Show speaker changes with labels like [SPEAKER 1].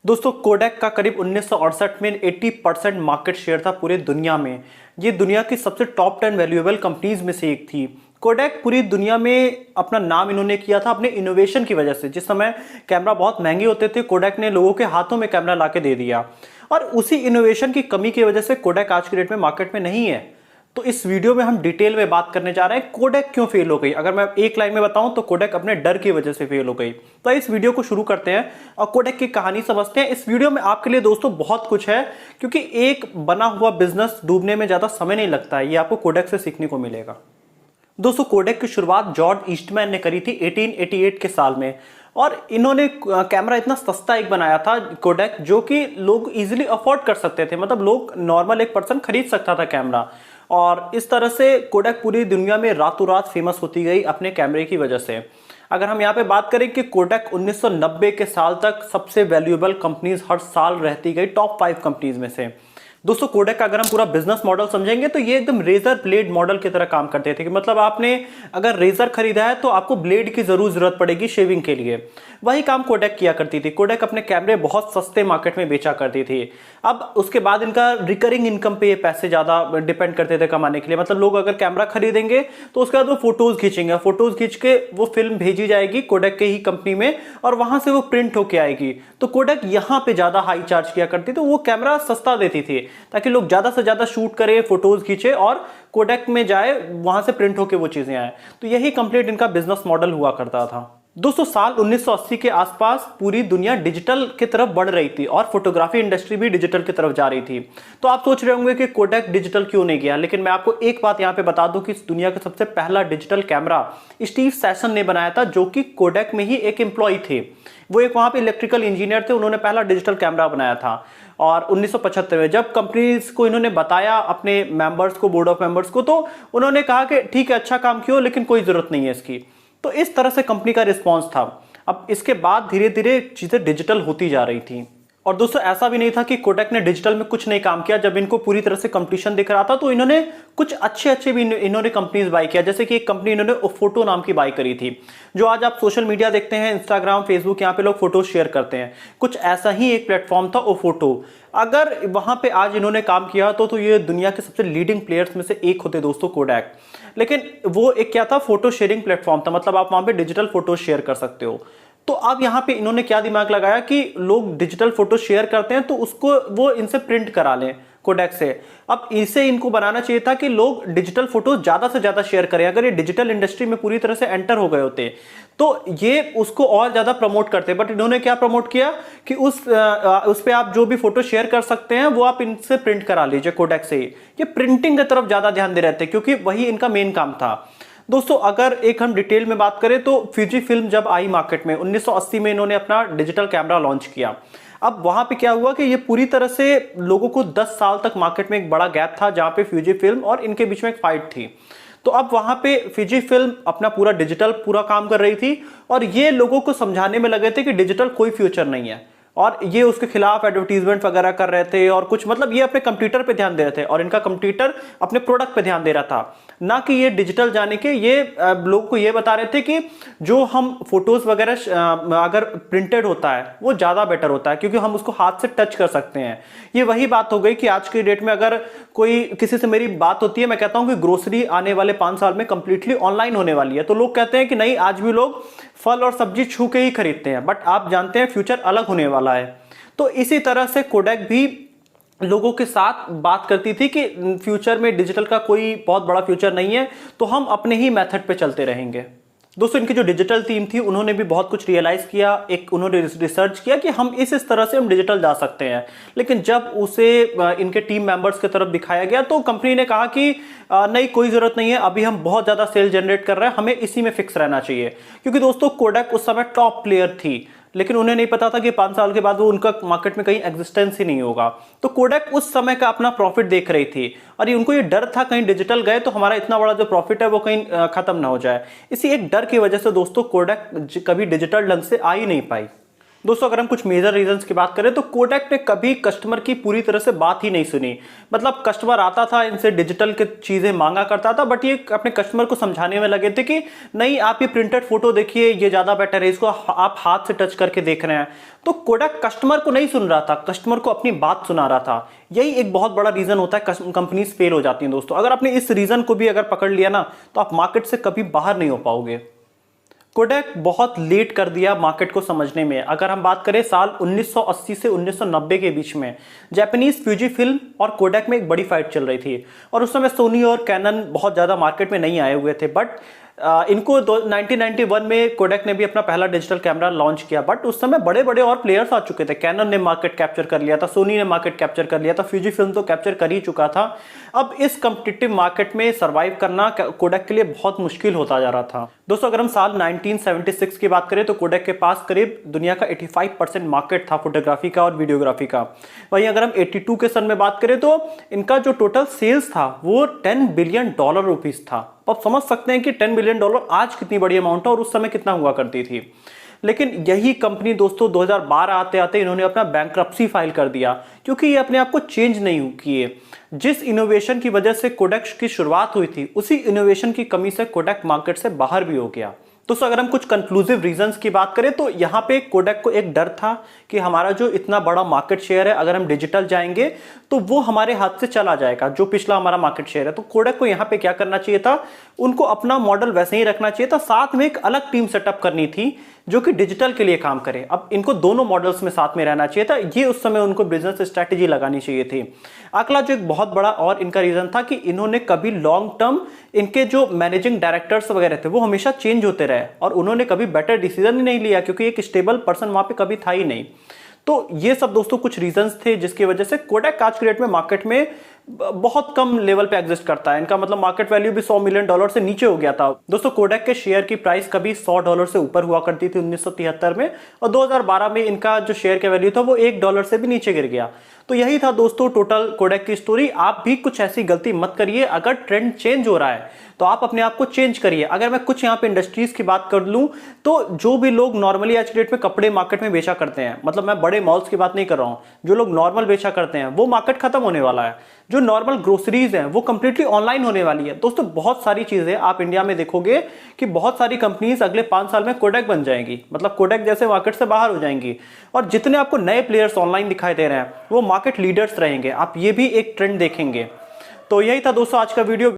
[SPEAKER 1] दोस्तों कोडैक का करीब 1968 में 80% मार्केट शेयर था पूरे दुनिया में। ये दुनिया की सबसे टॉप 10 वैल्यूएबल कंपनीज में से एक थी। कोडैक पूरी दुनिया में अपना नाम इन्होंने किया था अपने इनोवेशन की वजह से। जिस समय कैमरा बहुत महंगे होते थे, कोडैक ने लोगों के हाथों में कैमरा लाके दे दिया, और उसी इनोवेशन की कमी की वजह से कोडैक आज की डेट में मार्केट में नहीं है। तो इस वीडियो में हम डिटेल में बात करने जा रहे हैं कोडैक क्यों फेल हो गई। अगर मैं एक लाइन में बताऊं तो कोडैक अपने डर की वजह से फेल हो गई। तो इस वीडियो को शुरू करते हैं और कोडैक की कहानी समझते हैं। इस वीडियो में आपके लिए दोस्तों बहुत कुछ है, क्योंकि एक बना हुआ बिजनेस डूबने में ज्यादा समय नहीं लगता है। ये आपको कोडैक से सीखने को मिलेगा। दोस्तों कोडैक की शुरुआत जॉर्ज ईस्टमैन ने करी थी 1888 के साल में, और इन्होंने कैमरा इतना सस्ता एक बनाया था कोडैक, जो कि लोग इजीली अफोर्ड कर सकते थे। मतलब लोग नॉर्मल एक पर्सन खरीद सकता था कैमरा, और इस तरह से कोडैक पूरी दुनिया में रातों रात फेमस होती गई अपने कैमरे की वजह से। अगर हम यहाँ पे बात करें कि कोडैक 1990 के साल तक सबसे वैल्यूएबल कंपनीज हर साल रहती गई टॉप 5 कंपनीज में से। दोस्तों कोडैक का अगर हम पूरा बिजनेस मॉडल समझेंगे तो ये एकदम रेजर ब्लेड मॉडल की तरह काम करते थे कि मतलब आपने अगर रेजर खरीदा है तो आपको ब्लेड की जरूरत पड़ेगी शेविंग के लिए। वही काम कोडैक किया करती थी। कोडैक अपने कैमरे बहुत सस्ते मार्केट में बेचा करती थी। अब उसके बाद इनका रिकरिंग इनकम पे ये पैसे ज्यादा डिपेंड करते थे कमाने के लिए। मतलब लोग अगर कैमरा खरीदेंगे तो उसके बाद वो फोटोज खींचेंगे, फोटोज खींच के वो फिल्म भेजी जाएगी कोडैक के ही कंपनी में, और वहां से वो प्रिंट होके आएगी। तो कोडैक यहाँ पे ज्यादा हाई चार्ज किया करती, तो वो कैमरा सस्ता देती थी ताकि लोग ज्यादा से ज्यादा शूट करें, फोटोज खींचे और कोडैक में जाए, वहां से प्रिंट होके वो चीजें आए। तो यही कंप्लीट इनका बिजनेस मॉडल हुआ करता था। दोस्तों साल 1980 के आसपास पूरी दुनिया डिजिटल की तरफ बढ़ रही थी और फोटोग्राफी इंडस्ट्री भी डिजिटल की तरफ जा रही थी। तो आप सोच रहे होंगे कि कोडैक डिजिटल क्यों नहीं गया, लेकिन मैं आपको एक बात यहां पे बता दूं कि इस दुनिया का सबसे पहला डिजिटल कैमरा स्टीव सैसन ने बनाया था, जो कि कोडैक में ही एक एम्प्लॉय थे। वो एक वहां पे इलेक्ट्रिकल इंजीनियर थे, उन्होंने पहला डिजिटल कैमरा बनाया था। और 1975 में जब कंपनीज को इन्होंने बताया अपने मेंबर्स को, बोर्ड ऑफ मेंबर्स को, तो उन्होंने कहा कि ठीक है अच्छा काम किया, लेकिन कोई जरूरत नहीं है इसकी। तो इस तरह से कंपनी का रिस्पांस था। अब इसके बाद धीरे धीरे चीजें डिजिटल होती जा रही थी। और दोस्तों ऐसा भी नहीं था कि कोडैक ने डिजिटल में कुछ नहीं काम किया। जब इनको पूरी तरह से कंपटीशन दिख रहा था तो इन्होंने कुछ अच्छे भी इन्होंने कंपनीज बाय किया। जैसे कि एक कंपनी इन्होंने ओफोटो नाम की बाय करी थी, जो आज आप सोशल मीडिया देखते हैं, इंस्टाग्राम, फेसबुक, यहाँ पे लोग फोटो शेयर करते हैं। कुछ ऐसा ही एक प्लेटफॉर्म था ओफोटो। अगर वहां पे आज इन्होंने काम किया तो ये दुनिया के सबसे लीडिंग प्लेयर्स में से एक होते दोस्तों कोडैक। लेकिन वो एक क्या था, फोटो शेयरिंग प्लेटफॉर्म था। मतलब आप वहां पे डिजिटल फोटो शेयर कर सकते हो। तो अब यहां पे इन्होंने क्या दिमाग लगाया कि लोग डिजिटल फोटो शेयर करते हैं तो उसको वो इनसे प्रिंट करा लें कोडैक से। अब इसे इनको बनाना चाहिए था कि लोग डिजिटल फोटो ज्यादा से ज्यादा शेयर करें। अगर ये डिजिटल इंडस्ट्री में पूरी तरह से एंटर हो गए होते तो ये उसको और ज्यादा प्रमोट करते। बट इन्होंने क्या प्रमोट किया कि उस पे आप जो भी फोटो शेयर कर सकते हैं वो आप इनसे प्रिंट करा लीजिए कोडैक से ही। ये प्रिंटिंग की तरफ ज्यादा ध्यान दे रहे थे, क्योंकि वही इनका मेन काम था। दोस्तों अगर एक हम डिटेल में बात करें तो फ्यूजी फिल्म जब आई मार्केट में 1980 में, इन्होंने अपना डिजिटल कैमरा लॉन्च किया। अब वहां पे क्या हुआ कि ये पूरी तरह से लोगों को 10 साल तक मार्केट में एक बड़ा गैप था, जहां पे फ्यूजी फिल्म और इनके बीच में एक फाइट थी। तो अब वहां पे फ्यूजी फिल्म अपना पूरा डिजिटल पूरा काम कर रही थी, और ये लोगों को समझाने में लगे थे कि डिजिटल कोई फ्यूचर नहीं है, और ये उसके खिलाफ एडवर्टीजमेंट वगैरह कर रहे थे। और कुछ मतलब ये अपने कंप्यूटर पे ध्यान दे रहे थे, और इनका कंप्यूटर अपने प्रोडक्ट पे ध्यान दे रहा था, ना कि ये डिजिटल जाने के। ये लोगों को ये बता रहे थे कि जो हम फोटोज वगैरह अगर प्रिंटेड होता है वो ज्यादा बेटर होता है, क्योंकि हम उसको हाथ से टच कर सकते हैं। ये वही बात हो गई कि आज की डेट में अगर कोई किसी से मेरी बात होती है, मैं कहता हूं कि ग्रोसरी आने वाले 5 साल में कंप्लीटली ऑनलाइन होने वाली है, तो लोग कहते हैं कि नहीं, आज भी लोग फल और सब्जी छू के ही खरीदते हैं। बट आप जानते हैं फ्यूचर अलग होने वाला है। तो इसी तरह से कोडैक भी लोगों के साथ बात करती थी कि फ्यूचर में डिजिटल का कोई बहुत बड़ा फ्यूचर नहीं है, तो हम अपने ही मेथड पे चलते रहेंगे। दोस्तों इनकी जो डिजिटल टीम थी उन्होंने भी बहुत कुछ रियलाइज किया। एक उन्होंने रिसर्च किया कि हम इस तरह से हम डिजिटल जा सकते हैं। लेकिन जब उसे इनके टीम मेंबर्स की तरफ दिखाया गया तो कंपनी ने कहा कि नहीं, कोई जरूरत नहीं है, अभी हम बहुत ज्यादा सेल जनरेट कर रहे हैं, हमें इसी में फिक्स रहना चाहिए। क्योंकि दोस्तों कोडैक उस समय टॉप प्लेयर थी, लेकिन उन्हें नहीं पता था कि 5 साल के बाद वो उनका मार्केट में कहीं एग्जिस्टेंस ही नहीं होगा। तो कोडैक उस समय का अपना प्रॉफिट देख रही थी, और उनको ये डर था कहीं डिजिटल गए तो हमारा इतना बड़ा जो प्रॉफिट है वो कहीं खत्म ना हो जाए। इसी एक डर की वजह से दोस्तों कोडैक कभी डिजिटल ढंग से आ ही नहीं पाई। दोस्तों अगर हम कुछ मेजर रीजंस की बात करें तो कोडैक ने कभी कस्टमर की पूरी तरह से बात ही नहीं सुनी। मतलब कस्टमर आता था, इनसे डिजिटल की चीजें मांगा करता था, बट ये अपने कस्टमर को समझाने में लगे थे कि नहीं, आप ये प्रिंटेड फोटो देखिए, ये ज्यादा बेटर है, इसको आप हाथ से टच करके देख रहे हैं। तो कोडैक कस्टमर को नहीं सुन रहा था, कस्टमर को अपनी बात सुना रहा था। यही एक बहुत बड़ा रीजन होता है कंपनीज फेल हो जाती हैं दोस्तों। अगर आपने इस रीजन को भी अगर पकड़ लिया ना, तो आप मार्केट से कभी बाहर नहीं हो पाओगे। कोडैक बहुत लेट कर दिया मार्केट को समझने में। अगर हम बात करें साल 1980 से 1990 के बीच में जापानीज फ्यूजी फिल्म और कोडैक में एक बड़ी फाइट चल रही थी, और उस समय सोनी और कैनन बहुत ज़्यादा मार्केट में नहीं आए हुए थे। बट इनको 1991 में कोडैक ने भी अपना पहला डिजिटल कैमरा लॉन्च किया, बट उस समय बड़े बड़े और प्लेयर्स आ चुके थे। कैनन ने मार्केट कैप्चर कर लिया था, सोनी ने मार्केट कैप्चर कर लिया था, फ्यूजी फिल्म तो कैप्चर कर ही चुका था। अब इस कॉम्पिटिटिव मार्केट में सर्वाइव करना कोडैक के लिए बहुत मुश्किल होता जा रहा था। दोस्तों अगर हम साल 1976 की बात करें तो कोडैक के पास करीब दुनिया का 85% मार्केट था फोटोग्राफी का और वीडियोग्राफी का। वहीं अगर हम 82 के सन में बात करें तो इनका जो टोटल सेल्स था वो $10 बिलियन था। आप समझ सकते हैं कि $10 बिलियन आज कितनी बड़ी अमाउंट है और उस समय कितना हुआ करती थी। लेकिन यही कंपनी दोस्तों 2012 आते आते इन्होंने अपना बैंक्रप्सी फाइल कर दिया, क्योंकि ये अपने आप को चेंज नहीं किए। जिस इनोवेशन की वजह से कोडैक की शुरुआत हुई थी, उसी इनोवेशन की कमी से कोडैक मार्केट से बाहर भी हो गया। दोस्तों अगर हम कुछ कंक्लूसिव रीजंस की बात करें तो यहाँ पे कोडैक को एक डर था कि हमारा जो इतना बड़ा मार्केट शेयर है, अगर हम डिजिटल जाएंगे तो वो हमारे हाथ से चला जाएगा, जो पिछला हमारा मार्केट शेयर है। तो कोडैक को यहाँ पे क्या करना चाहिए था, उनको अपना मॉडल वैसे ही रखना चाहिए था, साथ में एक अलग टीम सेटअप करनी थी जो कि डिजिटल के लिए काम करे। अब इनको दोनों मॉडल्स में साथ में रहना चाहिए था, ये उस समय उनको बिजनेस स्ट्रैटेजी लगानी चाहिए थी। अगला जो एक बहुत बड़ा और इनका रीजन था कि इन्होंने कभी लॉन्ग टर्म, इनके जो मैनेजिंग डायरेक्टर्स वगैरह थे वो हमेशा चेंज होते रहे और उन्होंने कभी बेटर डिसीजन ही नहीं लिया, क्योंकि एक स्टेबल पर्सन वहां पे कभी था ही नहीं। तो ये सब दोस्तों कुछ रीजंस थे जिसकी वजह से कोडैक आज के डेट में मार्केट में बहुत कम लेवल पे एग्जिस्ट करता है। इनका मतलब मार्केट वैल्यू भी $100 मिलियन से नीचे हो गया था। दोस्तों कोडैक के शेयर की प्राइस कभी $100 से ऊपर हुआ करती थी 1973 में, और 2012 में इनका जो शेयर का वैल्यू था वो $1 से भी नीचे गिर गया। तो यही था दोस्तों टोटल कोडैक की स्टोरी। आप भी कुछ ऐसी गलती मत करिए। अगर ट्रेंड चेंज हो रहा है तो आप अपने आप को चेंज करिए। अगर मैं कुछ यहाँ पे इंडस्ट्रीज की बात कर लूं तो जो भी लोग नॉर्मली आज की डेट में कपड़े मार्केट में बेचा करते हैं, मतलब मैं बड़े मॉल्स की बात नहीं कर रहा हूं, जो लोग नॉर्मल बेचा करते हैं वो मार्केट खत्म होने वाला है। जो नॉर्मल ग्रोसरीज हैं वो कंप्लीटली ऑनलाइन होने वाली है। दोस्तों बहुत सारी चीजें आप इंडिया में देखोगे कि बहुत सारी कंपनीज अगले 5 साल में कोडैक बन जाएंगी, मतलब कोडैक जैसे मार्केट से बाहर हो जाएंगी, और जितने आपको नए प्लेयर्स ऑनलाइन दिखाई दे रहे हैं वो मार्केट लीडर्स रहेंगे। आप ये भी एक ट्रेंड देखेंगे। तो यही था दोस्तों आज का वीडियो।